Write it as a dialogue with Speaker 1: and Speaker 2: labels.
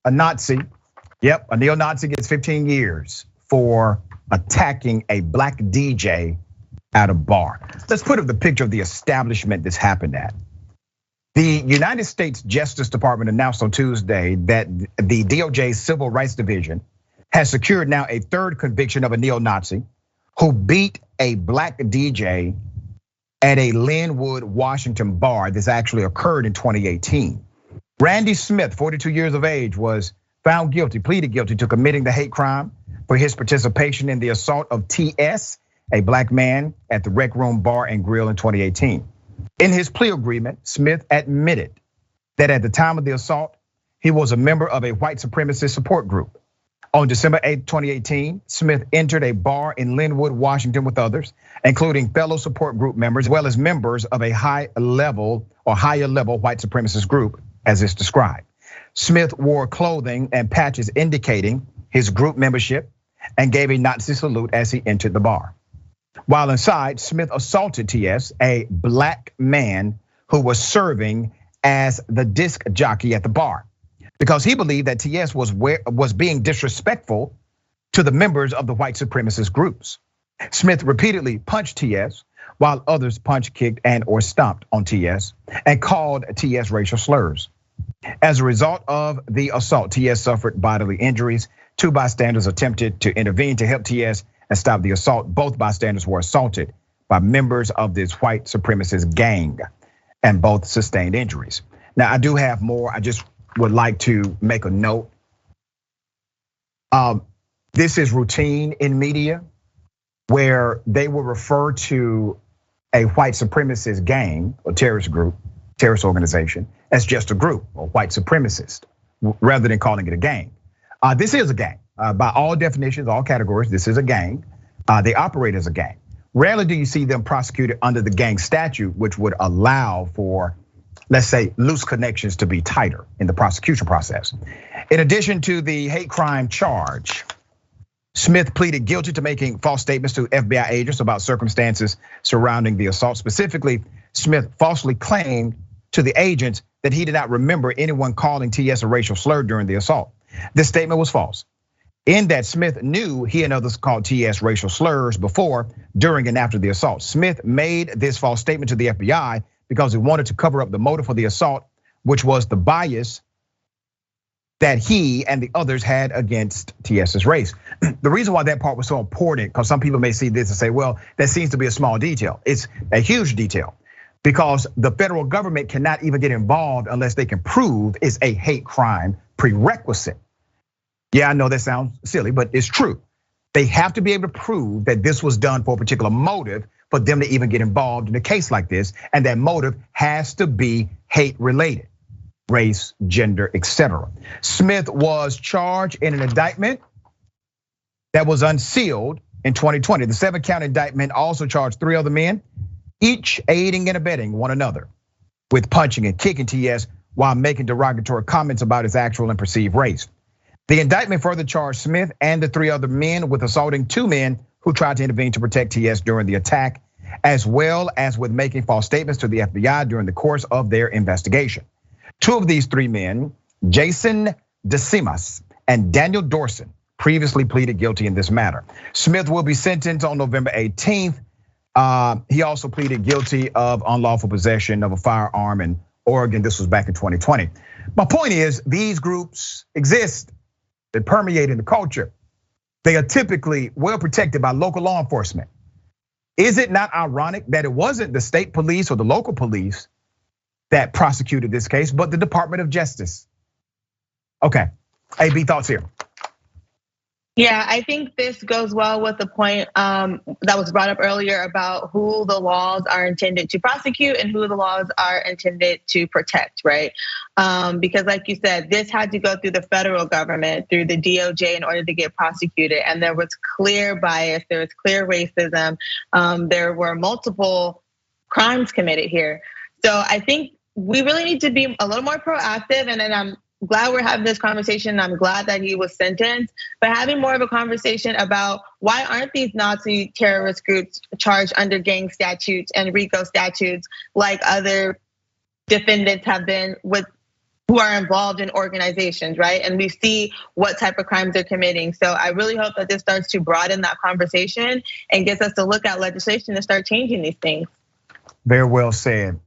Speaker 1: a Nazi, a neo-Nazi gets 15 years for attacking a black DJ at a bar. Let's put up the picture of the establishment this happened at. The United States Justice Department announced on Tuesday that the DOJ Civil Rights Division has secured now a third conviction of a neo-Nazi who beat a black DJ at a Lynnwood, Washington bar. This actually occurred in 2018. Randy Smith, 42 years of age, was found guilty, pleaded guilty to committing the hate crime for his participation in the assault of TS, a black man at the Rec Room Bar and Grill in 2018. In his plea agreement, Smith admitted that at the time of the assault, he was a member of a white supremacist support group. On December 8, 2018, Smith entered a bar in Lynnwood, Washington with others, including fellow support group members, as well as members of a higher level white supremacist group, as it's described. Smith wore clothing and patches indicating his group membership and gave a Nazi salute as he entered the bar. While inside, Smith assaulted TS, a black man who was serving as the disc jockey at the bar, because he believed that TS was being disrespectful to the members of the white supremacist groups. Smith repeatedly punched TS while others punched, kicked, and or stomped on TS and called TS racial slurs. As a result of the assault, TS suffered bodily injuries. 2 bystanders attempted to intervene to help TS and stop the assault. Both bystanders were assaulted by members of this white supremacist gang, and both sustained injuries. Now, I do have more. I just would like to make a note. This is routine in media where they will refer to a white supremacist gang or terrorist group, terrorist organization, as just a group or white supremacist, rather than calling it a gang. This is a gang. By all definitions, all categories, this is a gang. They operate as a gang. Rarely do you see them prosecuted under the gang statute, which would allow for, let's say, loose connections to be tighter in the prosecution process. In addition to the hate crime charge, Smith pleaded guilty to making false statements to FBI agents about circumstances surrounding the assault. Specifically, Smith falsely claimed to the agents that he did not remember anyone calling TS a racial slur during the assault. This statement was false. In that Smith knew he and others called TS racial slurs before, during, and after the assault. Smith made this false statement to the FBI because he wanted to cover up the motive for the assault, which was the bias that he and the others had against TS's race. The reason why that part was so important, because some people may see this and say, well, that seems to be a small detail. It's a huge detail, because the federal government cannot even get involved unless they can prove it's a hate crime prerequisite. Yeah, I know that sounds silly, but it's true. They have to be able to prove that this was done for a particular motive for them to even get involved in a case like this. And that motive has to be hate related, race, gender, etc. Smith was charged in an indictment that was unsealed in 2020. The 7-count indictment also charged 3 other men, each aiding and abetting one another with punching and kicking TS while making derogatory comments about his actual and perceived race. The indictment further charged Smith and the 3 other men with assaulting 2 men who tried to intervene to protect TS during the attack, as well as with making false statements to the FBI during the course of their investigation. 2 of these 3 men, Jason DeSimas and Daniel Dorson, previously pleaded guilty in this matter. Smith will be sentenced on November 18th. He also pleaded guilty of unlawful possession of a firearm in Oregon. This was back in 2020. My point is, these groups exist. They permeate in the culture. They are typically well protected by local law enforcement. Is it not ironic that it wasn't the state police or the local police that prosecuted this case, but the Department of Justice? Okay, A.B, thoughts here.
Speaker 2: Yeah, I think this goes well with the point that was brought up earlier about who the laws are intended to prosecute and who the laws are intended to protect, right? Because like you said, this had to go through the federal government, through the DOJ in order to get prosecuted. And there was clear bias, there was clear racism. There were multiple crimes committed here. So I think we really need to be a little more proactive, and then I'm glad we're having this conversation. I'm glad that he was sentenced, but having more of a conversation about why aren't these Nazi terrorist groups charged under gang statutes and RICO statutes like other defendants have been with who are involved in organizations, right? And we see what type of crimes they're committing. So I really hope that this starts to broaden that conversation and gets us to look at legislation to start changing these things.
Speaker 1: Very well said.